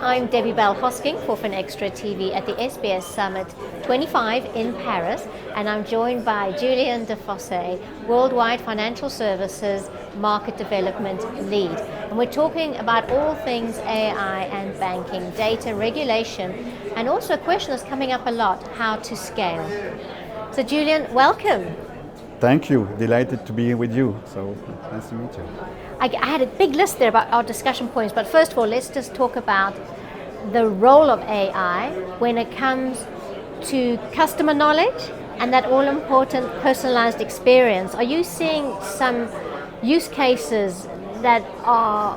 I'm Debbie Bell-Hosking for FinextraTV at the SBS Summit 25 in Paris, and I'm joined by Julian Defosse, Worldwide Financial Services Market Development Lead. And we're talking about all things AI and banking, data regulation, and also a question that's coming up a lot, how to scale. So Julian, welcome. Thank you. Delighted to be here with you. So nice to meet you. I had a big list there about our discussion points, but first of all, let's just talk about the role of AI when it comes to customer knowledge and that all-important personalized experience. Are you seeing some use cases that are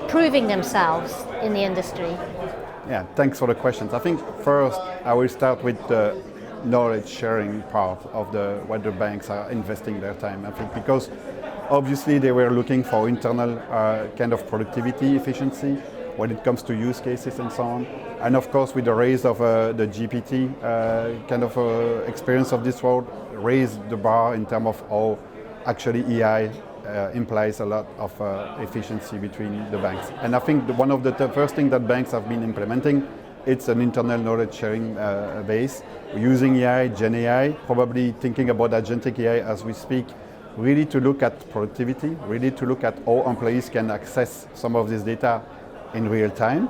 proving themselves in the industry? Yeah, thanks for the questions. I think first I will start with the knowledge sharing part of what the banks are investing their time. I think because obviously they were looking for internal kind of productivity, efficiency when it comes to use cases and so on. And of course with the rise of the GPT kind of experience of this world, raised the bar in terms of how actually AI implies a lot of efficiency between the banks. And I think one of the first things that banks have been implementing, it's an internal knowledge sharing base. We're using AI, GenAI, probably thinking about agentic AI as we speak, really to look at productivity, really to look at how employees can access some of this data in real time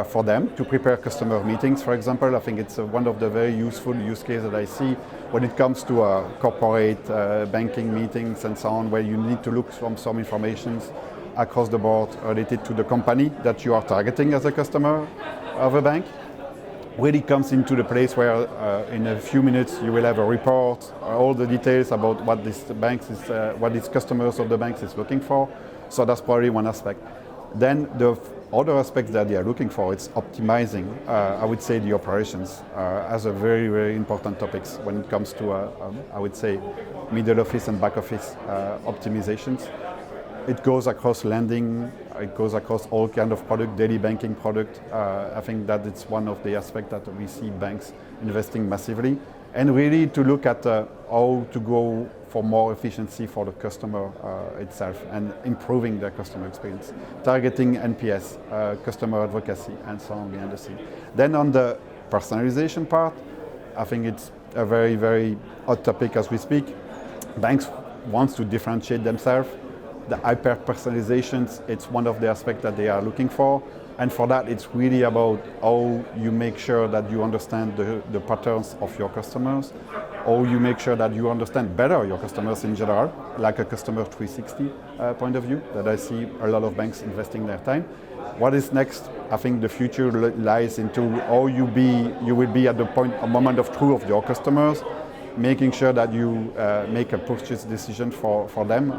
for them to prepare customer meetings, for example. I think it's one of the very useful use cases that I see when it comes to corporate banking meetings and so on, where you need to look from some information across the board related to the company that you are targeting as a customer of a bank. Really comes into the place where in a few minutes you will have a report, all the details about what this bank is, what these customers of the banks is looking for. So that's probably one aspect. Then the other aspects that they are looking for, it's optimizing, I would say, the operations as a very, very important topics when it comes to, I would say, middle office and back office optimizations. It goes across lending, it goes across all kind of product, daily banking product. I think that it's one of the aspects that we see banks investing massively. And really to look at how to go for more efficiency for the customer itself and improving their customer experience. Targeting NPS, customer advocacy, and so on behind the scene. Then on the personalization part, I think it's a very, very hot topic as we speak. Banks want to differentiate themselves. The hyper-personalizations, it's one of the aspects that they are looking for. And for that, it's really about how you make sure that you understand the patterns of your customers, how you make sure that you understand better your customers in general, like a customer 360 point of view that I see a lot of banks investing their time. What is next? I think the future lies into how you will be at the moment of truth of your customers, making sure that you make a purchase decision for them.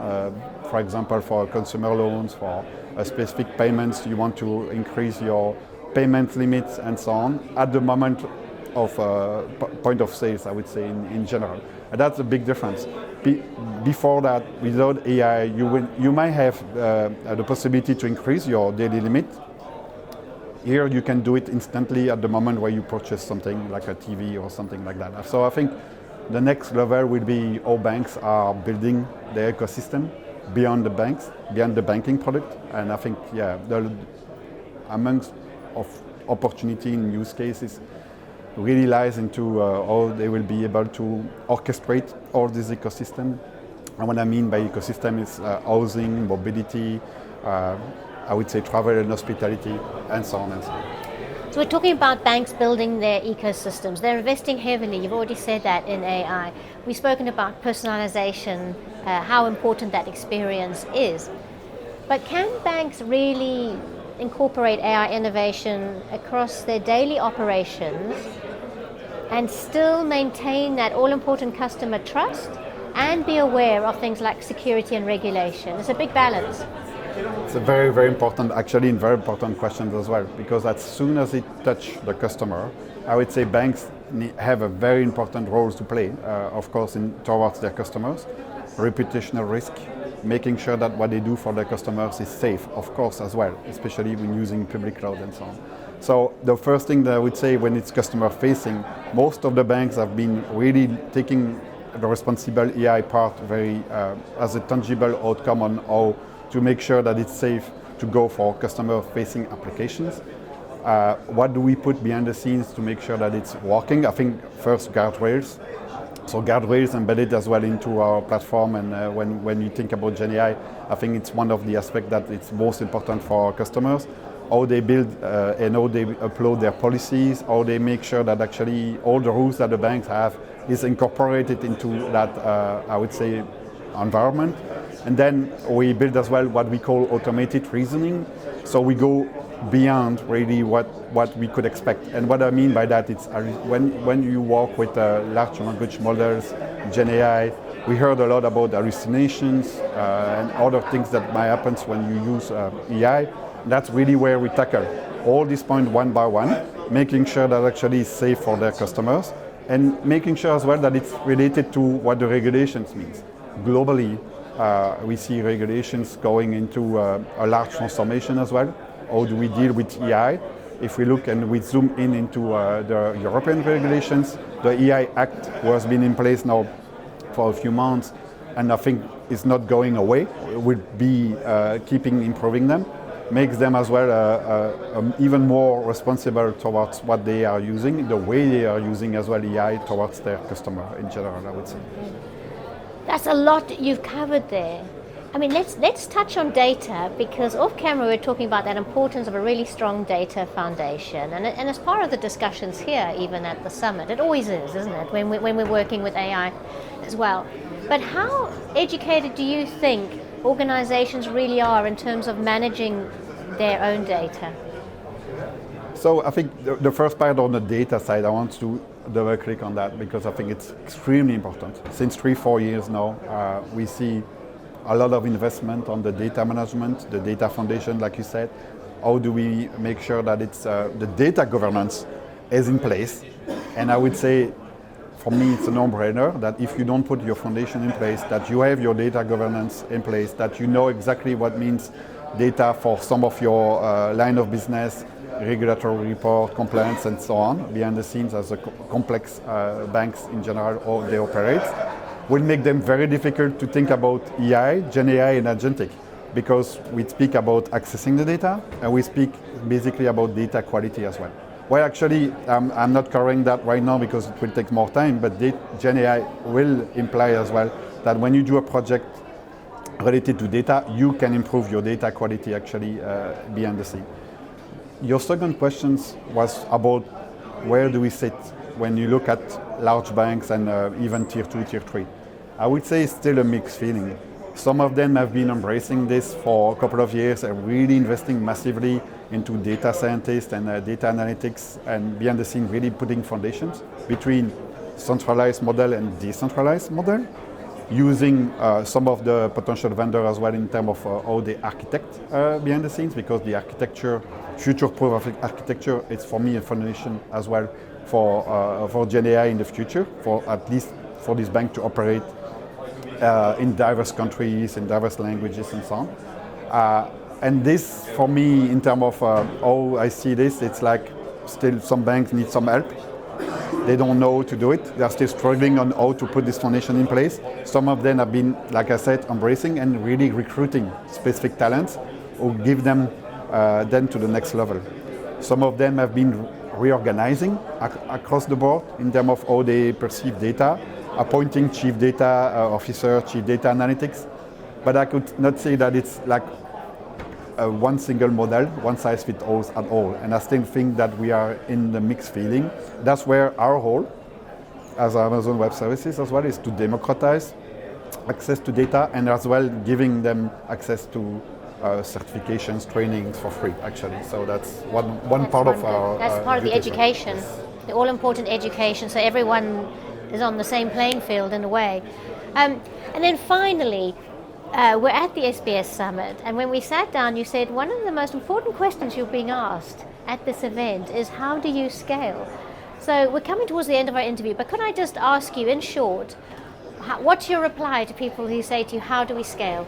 For example, for consumer loans, for specific payments, you want to increase your payment limits and so on at the moment of point of sales, I would say, in general. And that's a big difference. Before that, without AI, you might have the possibility to increase your daily limit. Here you can do it instantly at the moment where you purchase something like a TV or something like that. So I think the next level will be how banks are building their ecosystem beyond the banks, beyond the banking product. And I think, yeah, amongst of opportunity in use cases really lies into how they will be able to orchestrate all this ecosystem. And what I mean by ecosystem is housing, mobility, I would say travel and hospitality, and so on and so on. So we're talking about banks building their ecosystems. They're investing heavily, you've already said that, in AI. We've spoken about personalization, how important that experience is. But can banks really incorporate AI innovation across their daily operations and still maintain that all-important customer trust and be aware of things like security and regulation? It's a big balance. It's a very, very important, actually, and very important question as well, because as soon as it touches the customer, I would say banks have a very important role to play, of course, towards their customers. Reputational risk, making sure that what they do for their customers is safe, of course, as well, especially when using public cloud and so on. So the first thing that I would say when it's customer facing, most of the banks have been really taking the responsible AI part very as a tangible outcome on how to make sure that it's safe to go for customer-facing applications. What do we put behind the scenes to make sure that it's working? I think first guardrails. So guardrails embedded as well into our platform, and when you think about GenAI, I think it's one of the aspects that it's most important for our customers. How they build and how they upload their policies, how they make sure that actually all the rules that the banks have is incorporated into that, I would say, environment. And then we build as well what we call automated reasoning. So we go beyond really what we could expect. And what I mean by that, it's when you work with large language models, GenAI, we heard a lot about hallucinations and other things that might happen when you use AI. That's really where we tackle all these points one by one, making sure that actually it's safe for their customers, and making sure as well that it's related to what the regulations means. Globally, we see regulations going into a large transformation as well. How do we deal with AI? If we look and we zoom into the European regulations, the AI Act has been in place now for a few months, and I think it's not going away. It will be keeping improving them, makes them as well even more responsible towards what they are using, the way they are using as well AI towards their customer in general, I would say. That's a lot you've covered there. I mean, let's touch on data, because off camera we're talking about that importance of a really strong data foundation, and as part of the discussions here, even at the summit, it always is, isn't it, when we're working with AI as well. But how educated do you think organizations really are in terms of managing their own data? So I think the first part on the data side, I want to double click on that because I think it's extremely important. Since 3-4 years now, we see a lot of investment on the data management, the data foundation, like you said. How do we make sure that it's the data governance is in place? And I would say, for me, it's a no-brainer that if you don't put your foundation in place, that you have your data governance in place, that you know exactly what means data for some of your line of business, regulatory report, compliance, and so on, behind the scenes as a complex banks in general, or they operate, will make them very difficult to think about AI, GenAI, and agentic, because we speak about accessing the data, and we speak basically about data quality as well. Well, actually, I'm not covering that right now because it will take more time, but GenAI will imply as well that when you do a project related to data, you can improve your data quality actually behind the scene. Your second question was about where do we sit when you look at large banks and even tier 2, tier 3. I would say it's still a mixed feeling. Some of them have been embracing this for a couple of years and really investing massively into data scientists and data analytics, and behind the scene really putting foundations between centralized model and decentralized model, using some of the potential vendors as well in terms of how they architect behind the scenes, because the architecture, future-proof architecture, is for me a foundation as well for GenAI in the future, for at least for this bank to operate in diverse countries, in diverse languages and so on. And this, for me, in terms of how I see this, it's like still some banks need some help. They don't know how to do it. They're still struggling on how to put this foundation in place. Some of them have been, like I said, embracing and really recruiting specific talents who give them then to the next level. Some of them have been reorganizing across the board in terms of how they perceive data, appointing chief data officer, chief data analytics. But I could not say that it's like one single model, one size fits all at all. And I still think that we are in the mixed feeling. That's where our role as Amazon Web Services as well is to democratize access to data, and as well giving them access to certifications, trainings for free, actually. So that's one part of our... That's part of the education, the all-important education, so everyone is on the same playing field in a way. And then finally, we're at the SBS Summit, and when we sat down, you said one of the most important questions you're being asked at this event is how do you scale? So we're coming towards the end of our interview, but could I just ask you in short, what's your reply to people who say to you, how do we scale?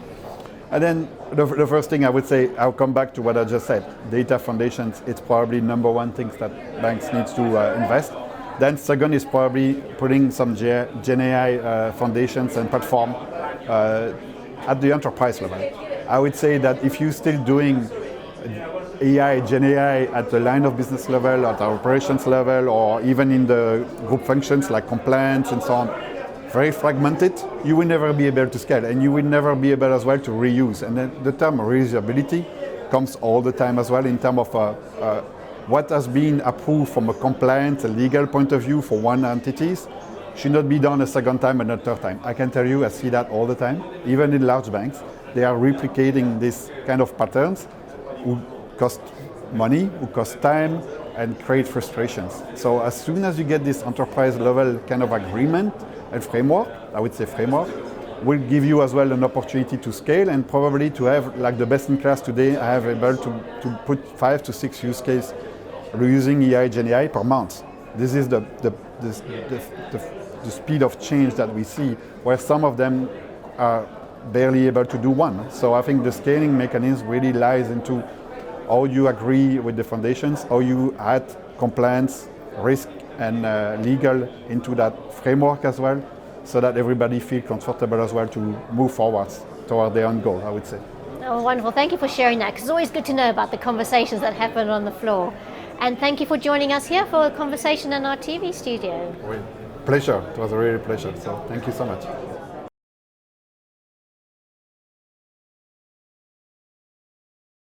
And then the first thing I would say, I'll come back to what I just said. Data foundations, it's probably number one things that banks need to invest. Then second is probably putting some GenAI foundations and platform at the enterprise level. I would say that if you're still doing AI, GenAI at the line of business level, at the operations level, or even in the group functions like compliance and so on, very fragmented, you will never be able to scale, and you will never be able as well to reuse. And then the term reusability comes all the time as well in terms of what has been approved from a compliance, a legal point of view for one entities should not be done a second time and a third time. I can tell you, I see that all the time, even in large banks. They are replicating this kind of patterns who cost money, who cost time, and create frustrations. So as soon as you get this enterprise level kind of agreement and framework, I would say framework, will give you as well an opportunity to scale and probably to have, like the best in class today, I have able to put 5 to 6 use cases using AI, GenAI per month. This is the speed of change that we see, where some of them are barely able to do one. So I think the scaling mechanism really lies into how you agree with the foundations, how you add compliance, risk, and legal into that framework as well, so that everybody feels comfortable as well to move forwards toward their own goal, I would say. Oh, wonderful. Thank you for sharing that, because it's always good to know about the conversations that happen on the floor. And thank you for joining us here for a conversation in our TV studio. Pleasure. It was a real pleasure. So thank you so much.